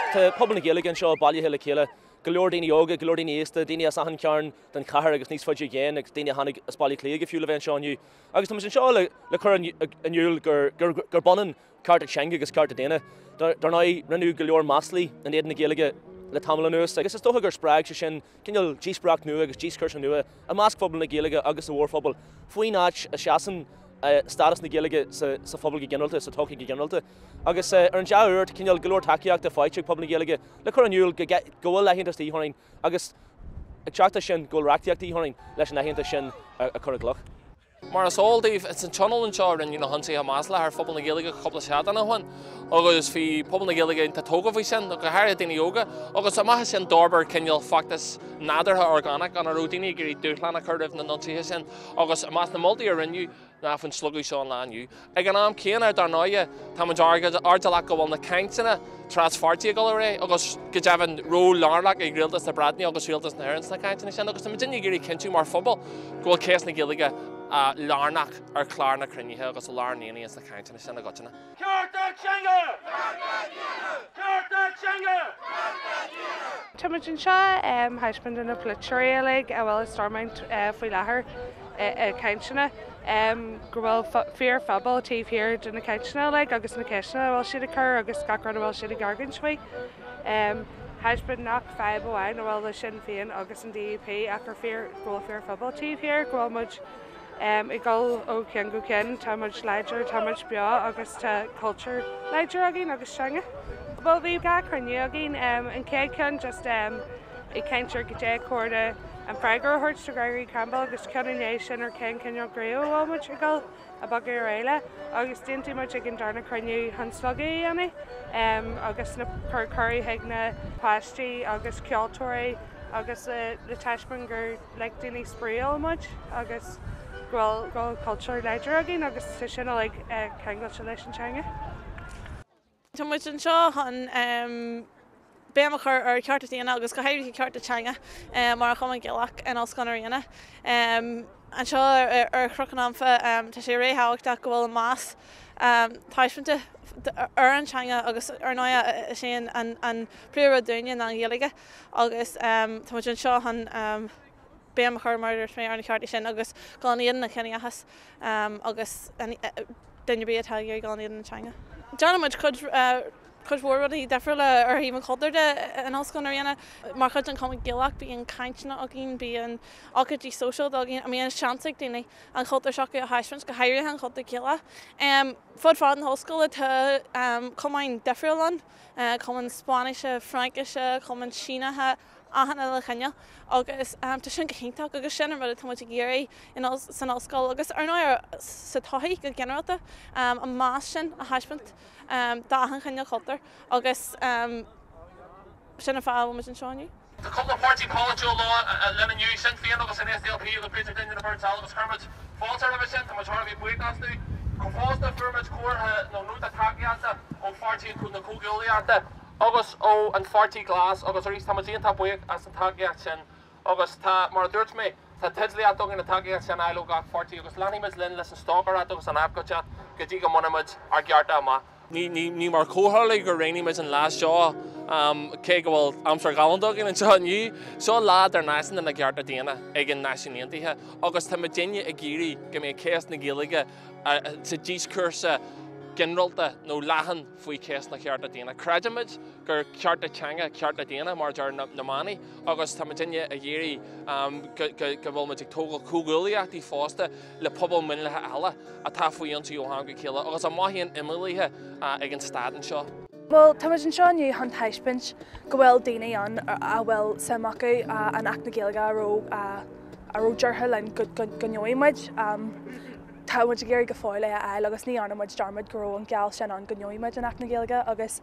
tá pobl na Gaeilge anseo bailithe le chéile go leor daoine óga, go leor daoine éasta, daoine a sahan cearn den chathair agus níos faide géin agus daoine tháinig a spáilí clé go fiúla bheith anseo aniu. Agus tá an seo le chur aniuil gur bonan carta teanga agus carta daine. Dar ná rinú go leor maslaí an éad na Gaeilge le tamla nuas, agus is tócha gur spráig se sin cinneal díospracht nua agus díoscursa nua a másc phobal na Gaeilge agus a mhór phobal faoin áit a seasan stadas na Gaeilge sa phobal ginnealta, sa tócha ginnealta. Agus ar an deabhúirt cinneal go leor takeíocht a fáilte phobal na Gaeilge le chur aniuil go bhfuil leithiontas títhórainn agus ag teachta sin go reachtaíocht títhórainn leis an leithiontas sin a chur a gluch. Mar is áildíh it's an Tionól an seo rin hansaí a másla ar phobal na Gaeilge coppla seadanna chuin, agus bhí phobal na Gaeilge inta tóga bhí sin, go háir daoine yoga, agus a maithe sin dorbar cinneal factas nádartha orgánach an a rúdaine gurí dúchlanna chuirh na nonsaithe sin, agus a más na moltaí a rinneú na fan slógadh seo an lániu. Ag an am céan ar dar náide tá an ardalach go bhfuil na caintsanna trasfartí go ré, agus go deabann ró lárlach ag rialtas na bradní agus rialtas na hairann na caintsanna sin, agus tá duine gurí cinú mar phobal go bhfuil cés na Gaeilge a lárnach ar chlár na crunnithe agus a lárnaíoní is na caintsanna sin a gotainna. Cearta teanga! Cearta teanga! Táid an seo heisman in na plitúréalaigh a bhfuil starmaint faoi láthair caintsanna. Go bhfuil fear fabal tíomhhir do na caintsanna le agus na ceisna bhfuil siad a chur agus gacran bhfuil siad a gargann faoi. Heisman nach feib bhhain bhfuil le sin féin agus an DUP a gur ghfuil fear fabal tíomhhir ghfuil muid I gáil ó cean go cean tá muid leidir tá muid beo agus tá cultúr leidir a gin agus teanga. Well, bhí ga crunne a gin an cé cean just I caintear go dé cuarda an freigur thuirt do Gregory Campbell agus ceannééis sin ar cén cinneal gréú bhil muid a gáil a bagir réile agus dintí muid ag an darna crunne hanslagaí anna agus na chuirí heag na páistí agus ceoltóirí agus le teisman gur le daoine spríal muid agus gáil cultúr leidir a gin agus sinna le ceangail se leis an teanga. Tá muid an seo an béach ar cearta daana agus go héirí cearta teanga mar chum an gileach an oscanaíana. An seo ar chruchanamfa tá sé rétheachta go bhfuil más taiisfinte ar an teanga agus ar 9 sin an príomh daine an Gaeilge agus tá muid an seo an béach mar mé ar na cearta sin agus gáíon na ceneachas agus duine bí atá gáíon an teanga. John muid chud bhór defriúla ar hí an chodarde an oscanaíana mar chud an cum gileach bí an caiintena a gin bí an agad social a gin an seansaigh daoine an chotar seach a heisfins go hairí an chud giile. Fud fád an hoscoil tá cumáin defriúlan cuman Spáinise, Frankise, cuman Sínathe ahanana le chenne agus tá sin go héntaach agus sin mar tá géirí san oscail agus ar náir sa tothaí go generalta an más sin a heispint dáhan chenne chotar agus sinna fáil mu an seáinniu. The couple of party college law and lemon you sent fian agus an SDLP the Peter in the bird agus hermit falter of sent much harvey buigas nu conforms the firmit core no nuta tagiata on 14 kun na kugoliata agus ó an 40 glas agus rí tamíon tá buig as an tagiacht sin agus tá mar dúirt mé tá tedlí atong in na tagiacht sin eile ga 40 agus leníimiid lin leis an stalker agus an abgochat go dtí go monimuid ar gearta má. Ní mar cóthirla gur réimiid an lá seo cé go bhfuil amsar galandog in an seo nniu seo lád ar náisan na gearta daana ag an náisiúntaithe agus tá daine a géirí go mé céas na Gaeilge sa díoscursa generalta nó lehan faoi cés na cearta daana. Creidimiid gur cearta teanga cearta daana mar dear na mánaí agus tá daine a dhéirí go bhfuil muid ag tógáil cúgólaíochtaí fásta le pobl minlathe eile a tá faoí an Johan go chéile agus a maithíonn imolaithe ag an stadan seo. Well, tá muid an seo nniu an taispint go bhfuil daoine an a bhfuil samacha an ach na Gaeilge a ró deartha len go neoimiid. Tá muid géir go fáil le eil agus ní anna muid darmid go an geall sin an go neoimiid an ach na Gaeilge agus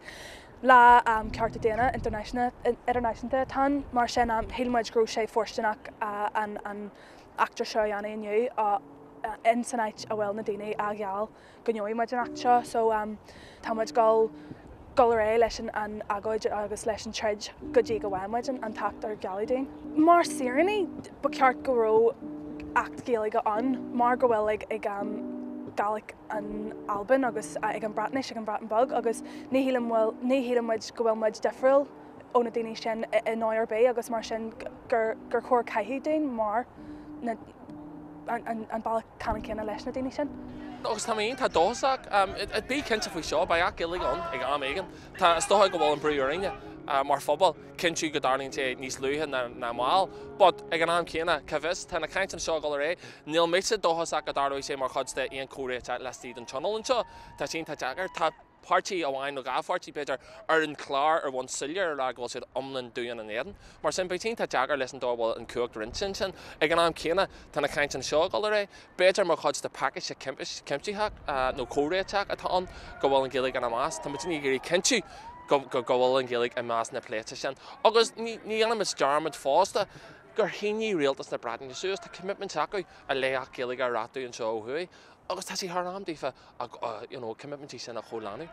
lá cearta daana internationalta tá mar sin héilmuid grú sé forsteach an actar seo anna inniu in sanáid a bhfuil na daine a geall go neoimiid an act seo, so tá muid gáil ré leis an agóid agus leis an treid go dtí go bhhaimiid an tacht ar gealaidín. Mar siaranní ba ceart go ró act Gaeilge an mar go bhfuil ag Gaelic an Alban agus ag an Bratnish ag an Bratenbug agus ní hílam muid go bhfuil muid difriúil ó na daoine sin in áir bé agus mar sin gur chóir caithú daon mar an bailach tanan céanna leis na daoine sin. Agus tá íon tá dóach bí cinnte faoi seo ba gilig an ag am éigen. Tá stocha go bhfuil an brúorinne mar fphobal cinú go darling té níos luúthe na máil, but ag an am céanna cehis tá na caiint an seo go ré, níl méid dócha go darú sé mar chudsta íon cuairte le tíad an Tionól anseo, tá sin tá teagar tá party a bhain nó gáfartí beidir ar an chlár ar bhain suilear le go siad omlan dúan an éan. Mar sin betín tá teagar leis an dóhil an cuacht rinsin sin, ag an am céanna tá na caiint an seo go ré, beidir mar chudsta package cimtíach nó córéteach atá an go bhfuil an gilig an amás, tá mutíní gurí cinú go bhfuil an gilig an más na pléite sin. Agus ní anam is dearmid fásta gur híní rialtas na Bratin suas tá commitment acu a léach gilig a ratú an seo thuí. Agus tá sí thar am dífa commitmentí sin a choláú.